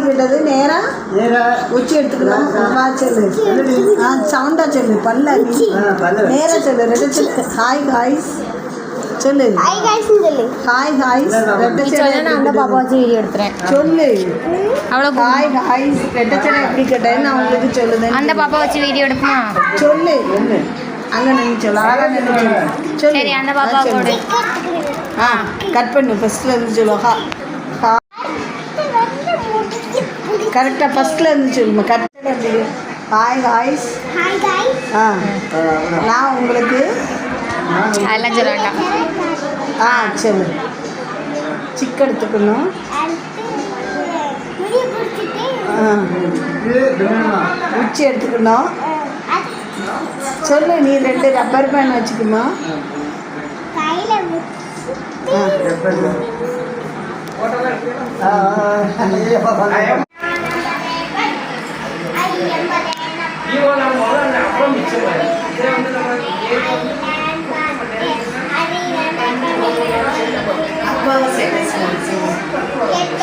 கேட்டது நேராக உச்சி எடுத்துக்கணும். வா சொல்லு. சவுண்டா சொல்லு. பல்ல நேராக சொல்லு. ரெண்டு சொல்லு. ஹாய் காய்ஸ் சொல்லு. ஹாய் காய்ஸ் சொல்லு. ஹாய் காய்ஸ் ரெண்டு சொல்லு. நான் அந்த பாப்பா வச்சு வீடியோ எடுத்துறேன் சொல்லு. அவ்வளோ ஹாய் காய்ஸ் ரெண்டு சொல்லு. எப்படி கேட்டேன்னு நான் உங்களுக்கு சொல்லுதேன். அந்த பாப்பா வச்சு வீடியோ எடுப்போமா சொல்லு. அங்கே நின்று சொல்லு. அழகாக நின்று சொல்லு. சொல்லு. சரி அந்த பாப்பா போடு. கட் பண்ணு. ஃபஸ்ட்டில் இருந்து சொல்லு. கரெக்டாக ஃபஸ்ட்டில் இருந்து சொல்லுமா. கரெக்டாக எப்படி ஹாய் காய்ஸ். நான் உங்களுக்கு அதெல்லாம் சொல்ல வேண்டாம். சொல்லு. சிக்கு எடுத்துக்கணும். உச்சி எடுத்துக்கணும். சொல்லு. நீ ரெண்டு ரப்பர் பேண்ட் வச்சுக்கணும்.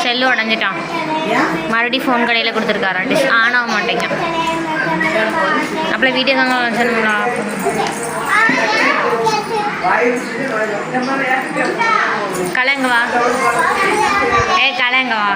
செல்லு உடஞ்சிட்டான். மறுபடியும் ஃபோன் கடையில் கொடுத்துருக்காரா. டிஷ் ஆன் ஆக மாட்டேங்க. அப்படியே வீடியோ தாங்க சொல்லணும்னா கலங்க வா. கலங்க வா.